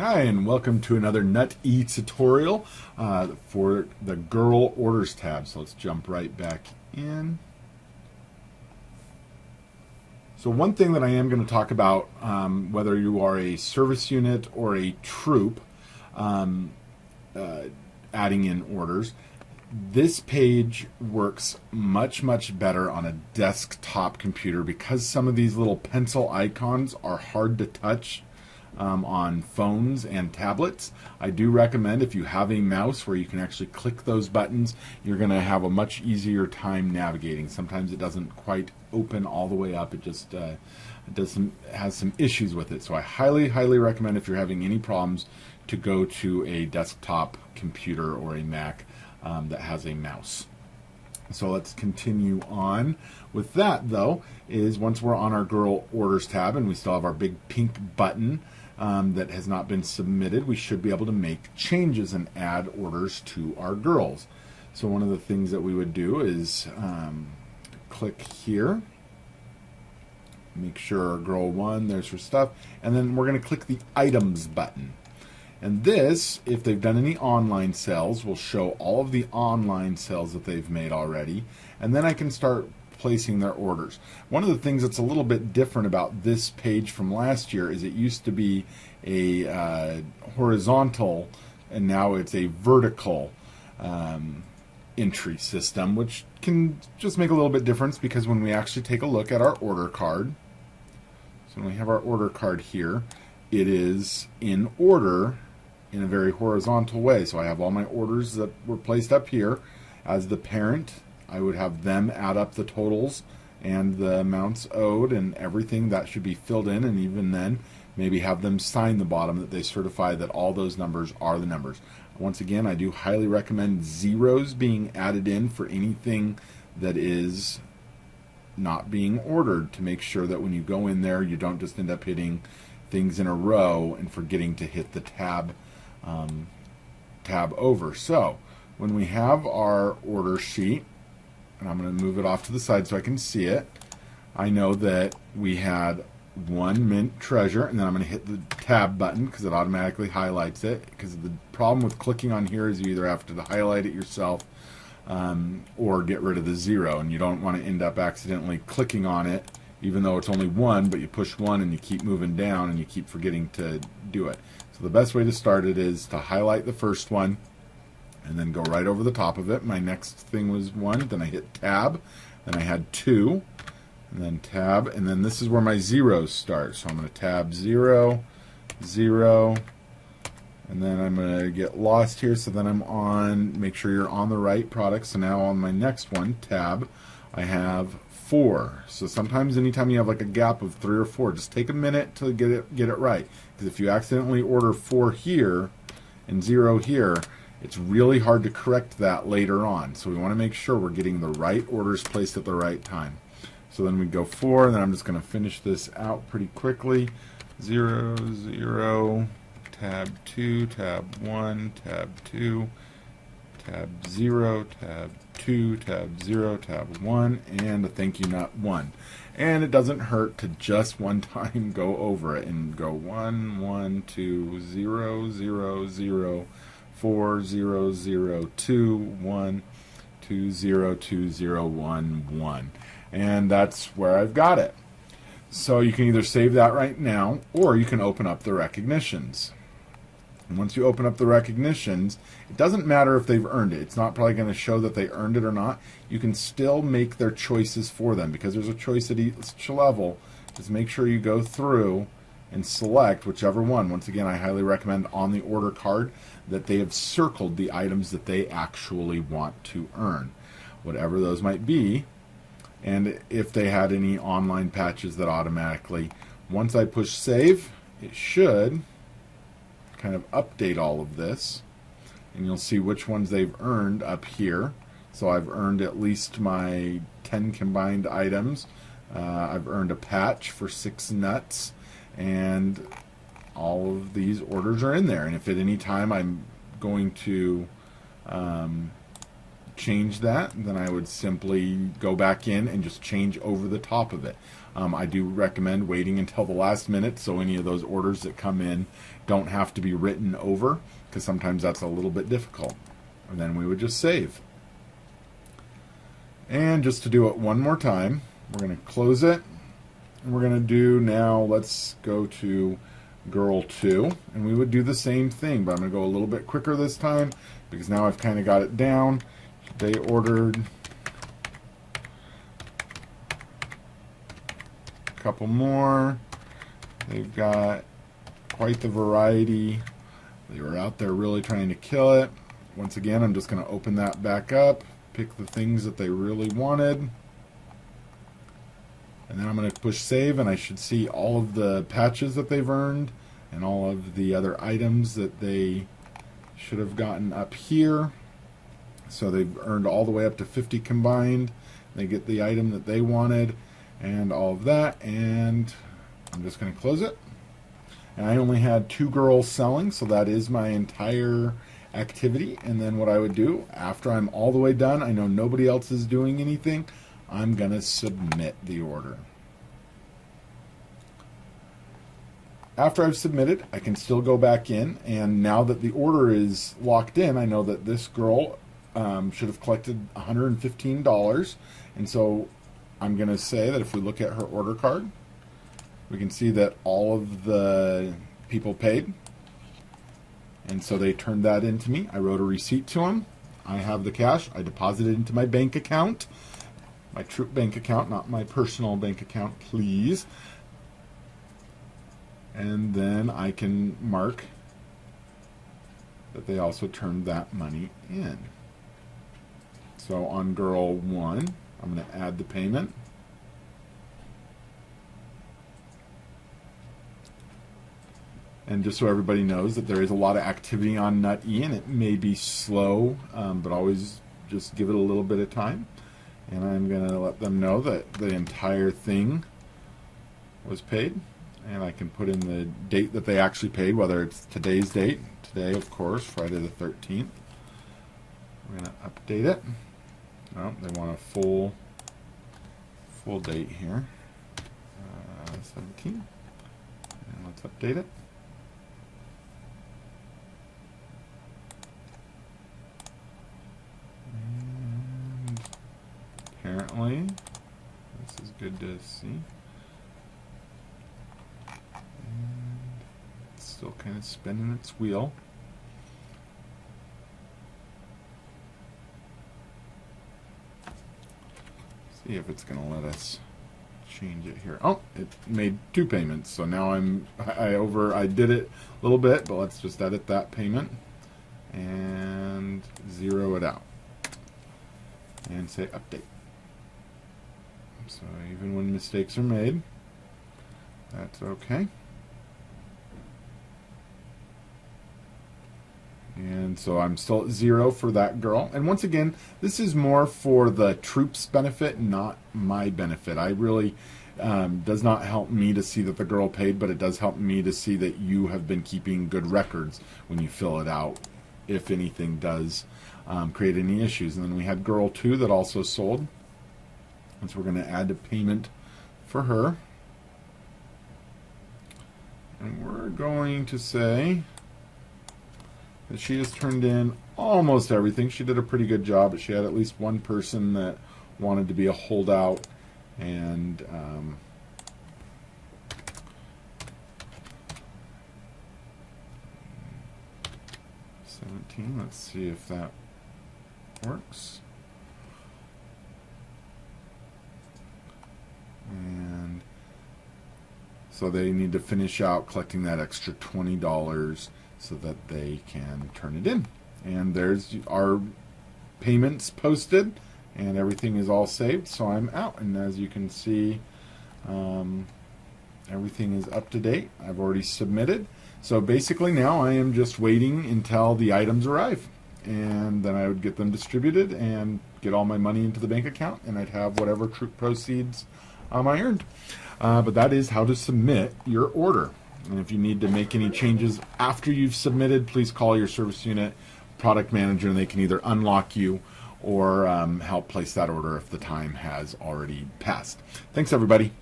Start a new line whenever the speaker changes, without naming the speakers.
Hi, and welcome to another NutE tutorial for the Girl Orders tab. So let's jump right back in. So one thing that I am going to talk about, whether you are a service unit or a troop, adding in orders, this page works much better on a desktop computer because some of these little pencil icons are hard to touch on phones and tablets. I do recommend if you have a mouse where you can actually click those buttons, you're going to have a much easier time navigating. Sometimes it doesn't quite open all the way up. It just has some issues with it. So I highly recommend, if you're having any problems, to go to a desktop computer or a Mac that has a mouse. So let's continue on. With that, though, is once we're on our Girl Orders tab and we still have our big pink button that has not been submitted, we should be able to make changes and add orders to our girls. So one of the things that we would do is click here, make sure our girl 1, there's her stuff, and then we're going to click the items button. And this, if they've done any online sales, will show all of the online sales that they've made already. And then I can start placing their orders. One of the things that's a little bit different about this page from last year is it used to be a horizontal, and now it's a vertical entry system, which can just make a little bit difference because when we actually take a look at our order card, so when we have our order card here, it is in order in a very horizontal way. So I have all my orders that were placed up here. As the parent, I would have them add up the totals and the amounts owed and everything that should be filled in, and even then maybe have them sign the bottom that they certify that all those numbers are the numbers. Once again, I do highly recommend zeros being added in for anything that is not being ordered, to make sure that when you go in there you don't just end up hitting things in a row and forgetting to hit the tab over. So when we have our order sheet, and I'm going to move it off to the side so I can see it, I know that we had 1 mint treasure, and then I'm going to hit the tab button because it automatically highlights it. Because the problem with clicking on here is you either have to highlight it yourself or get rid of the 0, and you don't want to end up accidentally clicking on it even though it's only 1, but you push 1 and you keep moving down and you keep forgetting to do it. So the best way to start it is to highlight the first one and then go right over the top of it. My next thing was 1, then I hit tab, then I had 2, and then tab, and then this is where my zeros start. So I'm going to tab 0, 0, and then I'm going to get lost here, so then I'm on, make sure you're on the right product. So now on my next one, tab, I have 4. So sometimes anytime you have like a gap of 3 or 4, just take a minute to get it right. Because if you accidentally order 4 here and 0 here, it's really hard to correct that later on. So we want to make sure we're getting the right orders placed at the right time. So then we go 4, and then I'm just going to finish this out pretty quickly. 0, 0, tab 2, tab 1, tab 2, tab 0, tab 2, tab 0, tab 1, and a thank you note 1. And it doesn't hurt to just one time go over it and go 1, 1, 2, 0, 0, 0, 4, 0, 0, 2, 1, 2, 0, 2, 0, 1, 1. And that's where I've got it. So you can either save that right now, or you can open up the recognitions. And once you open up the recognitions, it doesn't matter if they've earned it. It's not probably going to show that they earned it or not. You can still make their choices for them because there's a choice at each level. Just make sure you go through and select whichever one. Once again, I highly recommend on the order card that they have circled the items that they actually want to earn, whatever those might be. And if they had any online patches that automatically, once I push save, it should kind of update all of this, and you'll see which ones they've earned up here. So I've earned at least my 10 combined items. I've earned a patch for 6 nuts, and all of these orders are in there. And if at any time I'm going to change that, then I would simply go back in and just change over the top of it. I do recommend waiting until the last minute so any of those orders that come in don't have to be written over, because sometimes that's a little bit difficult. And then we would just save. And just to do it one more time, we're going to close it. And we're going to do now, let's go to girl 2. And we would do the same thing, but I'm going to go a little bit quicker this time because now I've kind of got it down. They ordered a couple more. They've got quite the variety. They were out there really trying to kill it. Once again, I'm just going to open that back up, pick the things that they really wanted, and then I'm going to push save, and I should see all of the patches that they've earned and all of the other items that they should have gotten up here. So they've earned all the way up to 50 combined. They get the item that they wanted and all of that, and I'm just going to close it. And I only had 2 girls selling, so that is my entire activity. And then what I would do after I'm all the way done, I know nobody else is doing anything, I'm going to submit the order. After I've submitted, I can still go back in, and now that the order is locked in, I know that this girl should have collected $115, and so I'm going to say that if we look at her order card, we can see that all of the people paid, and so they turned that into me. I wrote a receipt to them. I have the cash. I deposited it into my bank account, my Troop bank account, not my personal bank account, please. And then I can mark that they also turned that money in. So on girl 1, I'm going to add the payment. And just so everybody knows that there is a lot of activity on NutE, and it may be slow, but always just give it a little bit of time. And I'm going to let them know that the entire thing was paid. And I can put in the date that they actually paid, whether it's today's date. Today, of course, Friday the 13th. We're going to update it. Oh, they want a full date here. 17. And let's update it. And apparently, this is good to see. Still kind of spinning its wheel. See if it's going to let us change it here. Oh, it made 2 payments. So now I did it a little bit, but let's just edit that payment and zero it out and say update. So even when mistakes are made, that's okay. And so I'm still at 0 for that girl. And once again, this is more for the troops' benefit, not my benefit. I really does not help me to see that the girl paid, but it does help me to see that you have been keeping good records when you fill it out, if anything does create any issues. And then we had girl 2 that also sold. And so we're going to add a payment for her. And we're going to say that she has turned in almost everything. She did a pretty good job, but she had at least one person that wanted to be a holdout, and 17. Let's see if that works. And so they need to finish out collecting that extra $20 so that they can turn it in. And there's our payments posted, and everything is all saved, so I'm out. And as you can see, everything is up to date. I've already submitted. So basically now I am just waiting until the items arrive, and then I would get them distributed and get all my money into the bank account, and I'd have whatever troop proceeds I earned. But that is how to submit your order. And if you need to make any changes after you've submitted, please call your service unit product manager, and they can either unlock you or help place that order if the time has already passed. Thanks, everybody.